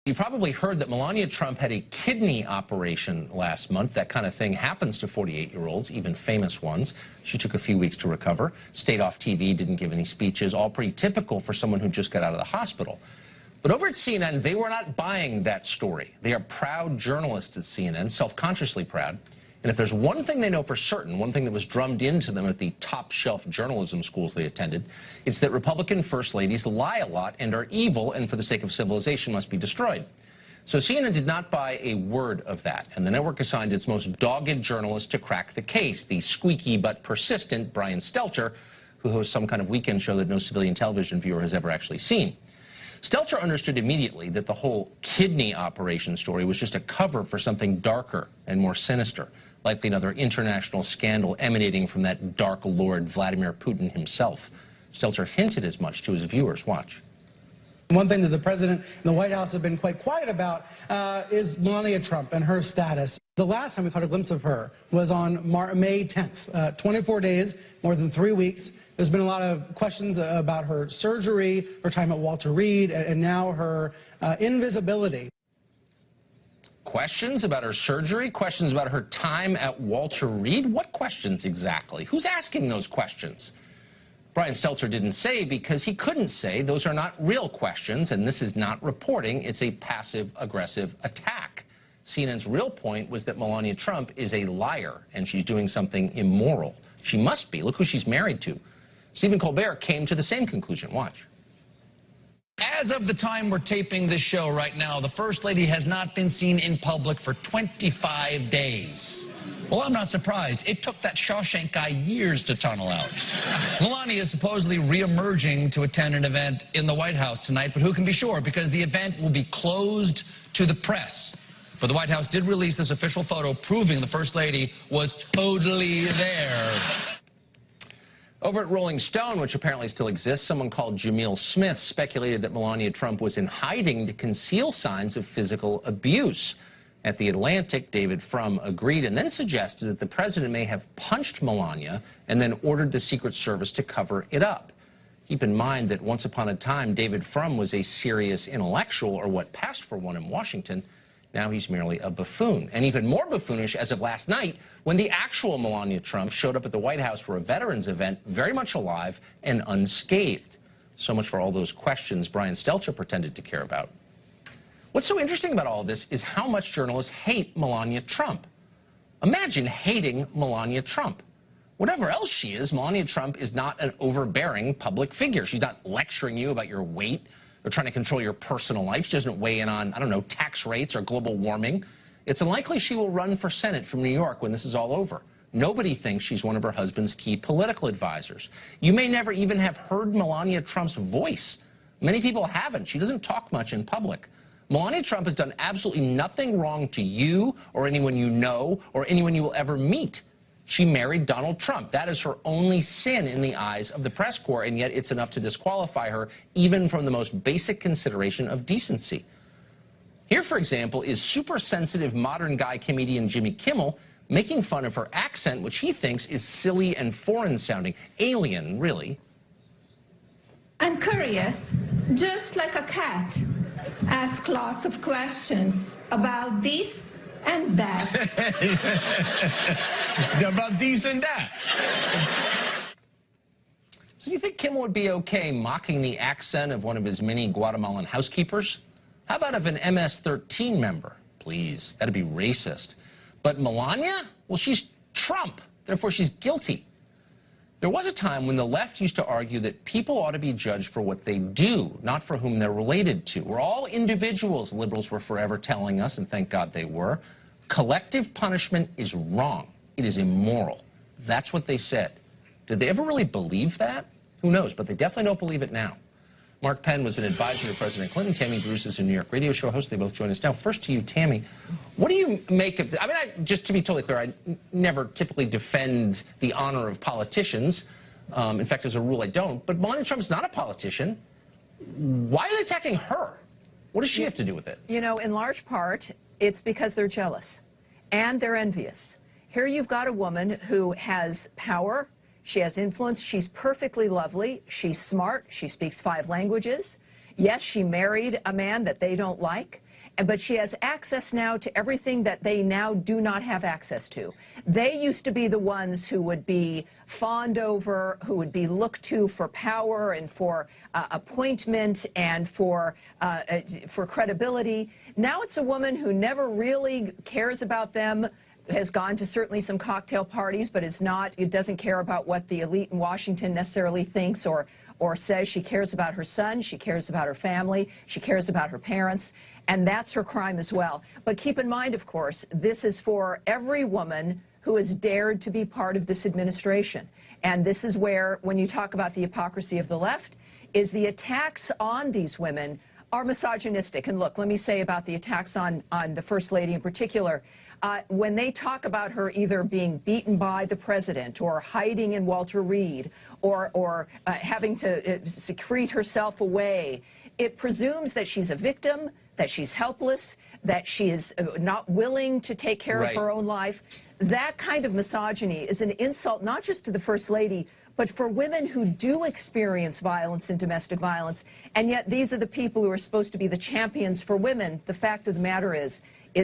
You probably heard that Melania Trump had a kidney operation last month. That kind of thing happens to 48-year-olds, even famous ones. She took a few weeks to recover, stayed off TV, didn't give any speeches, all pretty typical for someone who just got out of the hospital. But over at CNN, they were not buying that story. They are proud journalists at CNN, self-consciously proud. And if there's one thing they know for certain, one thing that was drummed into them at the top-shelf journalism schools they attended, it's that Republican first ladies lie a lot and are evil and for the sake of civilization must be destroyed. So CNN did not buy a word of that, and the network assigned its most dogged journalist to crack the case, the squeaky but persistent Brian Stelter, who hosts some kind of weekend show that no civilian television viewer has ever actually seen. Stelter understood immediately that the whole kidney operation story was just a cover for something darker and more sinister, likely another international scandal emanating from that dark lord Vladimir Putin himself. Stelter hinted as much to his viewers. Watch. One thing that the president and the White House have been quite quiet about is Melania Trump and her status. The last time we caught a glimpse of her was on May 10th, 24 days, more than 3 weeks. There's been a lot of questions about her surgery, her time at Walter Reed, and now her invisibility. Questions about her surgery? Questions about her time at Walter Reed? What questions exactly? Who's asking those questions? Brian Stelter didn't say because he couldn't say. Those are not real questions, and this is not reporting. It's a passive-aggressive attack. CNN's real point was that Melania Trump is a liar, and she's doing something immoral. She must be. Look who she's married to. Stephen Colbert came to the same conclusion. Watch. As of the time we're taping this show right now, the First Lady has not been seen in public for 25 days. Well, I'm not surprised. It took that Shawshank guy years to tunnel out. Melania is supposedly re-emerging to attend an event in the White House tonight, but who can be sure? Because the event will be closed to the press. But the White House did release this official photo proving the First Lady was totally there. Over at Rolling Stone, which apparently still exists, someone called Jamil Smith speculated that Melania Trump was in hiding to conceal signs of physical abuse. At The Atlantic, David Frum agreed and then suggested that the president may have punched Melania and then ordered the Secret Service to cover it up. Keep in mind that once upon a time, David Frum was a serious intellectual, or what passed for one in Washington. Now he's merely a buffoon. And even more buffoonish as of last night, when the actual Melania Trump showed up at the White House for a veterans event, very much alive and unscathed. So much for all those questions Brian Stelter pretended to care about. What's so interesting about all of this is how much journalists hate Melania Trump. Imagine hating Melania Trump. Whatever else she is, Melania Trump is not an overbearing public figure. She's not lecturing you about your weight or trying to control your personal life. She doesn't weigh in on, I don't know, tax rates or global warming. It's unlikely she will run for Senate from New York when this is all over. Nobody thinks she's one of her husband's key political advisors. You may never even have heard Melania Trump's voice. Many people haven't. She doesn't talk much in public. Melania Trump has done absolutely nothing wrong to you or anyone you know or anyone you will ever meet. She married Donald Trump. That is her only sin in the eyes of the press corps, and yet it's enough to disqualify her even from the most basic consideration of decency. Here, for example, is super-sensitive modern guy comedian Jimmy Kimmel making fun of her accent, which he thinks is silly and foreign-sounding. Alien, really. I'm curious, just like a cat. Ask lots of questions about this and that. About these and that. So you think Kimmel would be okay mocking the accent of one of his many Guatemalan housekeepers? How about of an MS-13 member? Please, that'd be racist. But Melania? Well, she's Trump, therefore she's guilty. There was a time when the left used to argue that people ought to be judged for what they do, not for whom they're related to. We're all individuals, liberals were forever telling us, and thank God they were. Collective punishment is wrong. It is immoral. That's what they said. Did they ever really believe that? Who knows, but they definitely don't believe it now. Mark Penn was an advisor to President Clinton. Tammy Bruce is a New York radio show host. They both join us now. First to you, Tammy. What do you make of... I mean, just to be totally clear, I never typically defend the honor of politicians. In fact, as a rule, I don't. But Melania Trump's not a politician. Why are they attacking her? What does she have to do with it? You know, in large part, it's because they're jealous and they're envious. Here you've got a woman who has power. She has influence. She's perfectly lovely. She's smart. She speaks 5 languages. Yes, she married a man that they don't like. but she has access now to everything that they now do not have access to. They used to be the ones who would be fawned over, who would be looked to for power and for appointment and for credibility. Now it's a woman who never really cares about them, has gone to certainly some cocktail parties, but it doesn't care about what the elite in Washington necessarily thinks or says. She cares about her son, she cares about her family, she cares about her parents, and that's her crime as well. But keep in mind, of course, this is for every woman who has dared to be part of this administration. And this is where, when you talk about the hypocrisy of the left, is the attacks on these women are misogynistic. And look, let me say about the attacks on the First Lady in particular, when they talk about her either being beaten by the president or hiding in Walter Reed or having to secrete herself away, it presumes that she's a victim, that she's helpless, that she is not willing to take care of her own life. That kind of misogyny is an insult not just to the First Lady, but for women who do experience violence and domestic violence. And yet these are the people who are supposed to be the champions for women. The fact of the matter is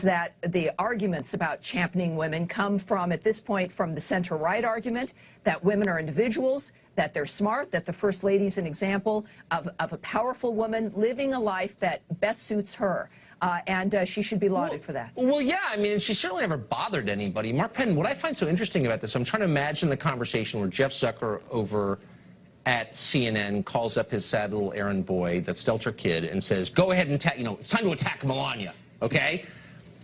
that the arguments about championing women come from, at this point, from the center-right argument that women are individuals, that they're smart, that the First Lady's an example of a powerful woman living a life that best suits her. And she should be lauded for that. Well, yeah, I mean, she certainly never bothered anybody. Mark Penn, what I find so interesting about this, I'm trying to imagine the conversation where Jeff Zucker over at CNN calls up his sad little errand boy, that Stelter kid, and says, go ahead and attack, it's time to attack Melania, okay?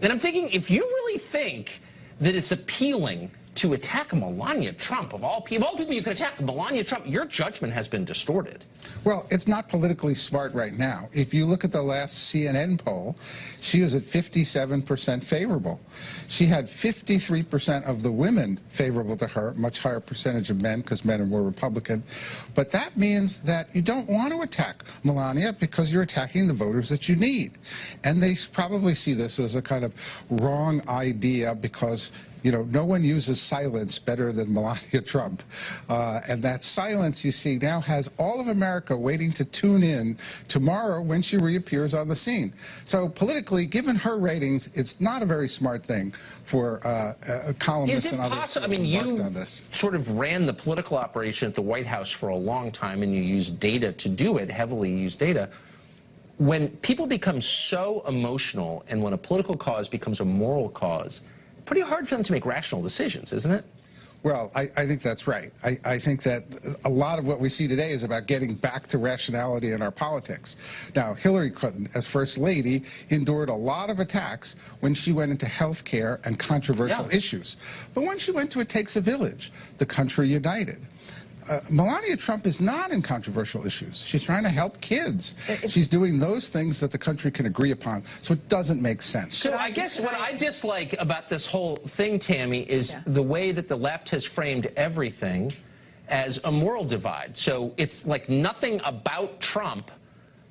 And I'm thinking, if you really think that it's appealing to attack Melania Trump, of all people you could attack, Melania Trump, your judgment has been distorted. Well, it's not politically smart right now. If you look at the last CNN poll, she was at 57% favorable. She had 53% of the women favorable to her, much higher percentage of men because men are more Republican. But that means that you don't want to attack Melania because you're attacking the voters that you need. And they probably see this as a kind of wrong idea because no one uses silence better than Melania Trump. And that silence, you see, now has all of America waiting to tune in tomorrow when she reappears on the scene. So politically, given her ratings, it's not a very smart thing for columnists and others possible? who I mean, you on this. sort of ran the political operation at the White House for a long time, and you used data to do it, heavily used data. When people become so emotional and when a political cause becomes a moral cause, pretty hard for them to make rational decisions, isn't it? Well, I think that's right. I think that a lot of what we see today is about getting back to rationality in our politics. Now, Hillary Clinton, as First Lady, endured a lot of attacks when she went into health care and controversial issues. But when she went to It Takes a Village, the country united. Melania Trump is not in controversial issues. She's trying to help kids. She's doing those things that the country can agree upon. So it doesn't make sense. So I guess what I dislike about this whole thing, Tammy, is the way that the left has framed everything as a moral divide. So it's like nothing about Trump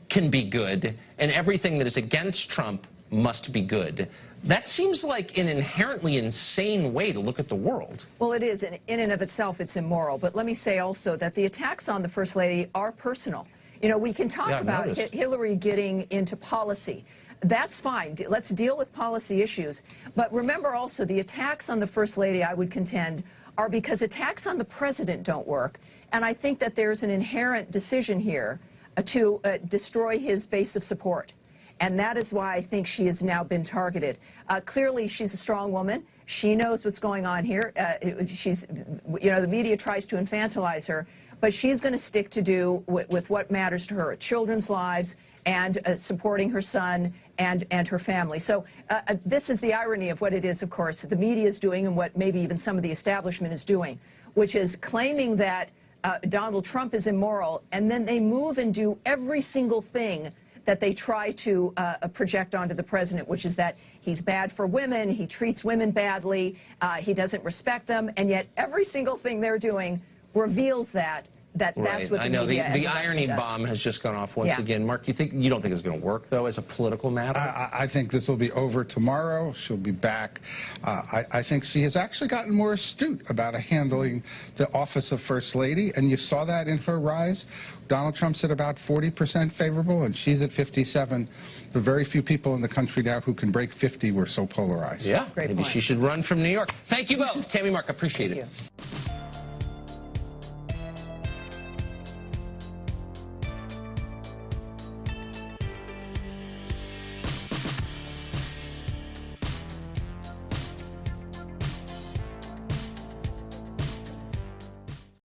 can be good, and everything that is against Trump must be good. That seems like an inherently insane way to look at the world. Well, it is. In and of itself, it's immoral. But let me say also that the attacks on the First Lady are personal. We can talk about Hillary getting into policy. That's fine. Let's deal with policy issues. But remember also, the attacks on the First Lady, I would contend, are because attacks on the president don't work. And I think that there's an inherent decision here to destroy his base of support. And that is why I think she has now been targeted. Clearly, she's a strong woman. She knows what's going on here. The media tries to infantilize her, but she's going to stick to with what matters to her, children's lives and supporting her son and her family. So this is the irony of what it is, of course, that the media is doing and what maybe even some of the establishment is doing, which is claiming that Donald Trump is immoral, and then they move and do every single thing that they try to project onto the president, which is that he's bad for women, he treats women badly, he doesn't respect them, and yet every single thing they're doing reveals that That's what the I know media the and irony does. bomb has just gone off once Yeah. again. Mark, you don't think it's going to work though as a political matter? I think this will be over tomorrow. She'll be back. I think she has actually gotten more astute about handling the office of First Lady, and you saw that in her rise. Donald Trump's at about 40% favorable, and she's at 57. The very few people in the country now who can break 50 were so polarized. Yeah, Great maybe point. she should run from New York. Thank you both. Tammy, Mark, appreciate it.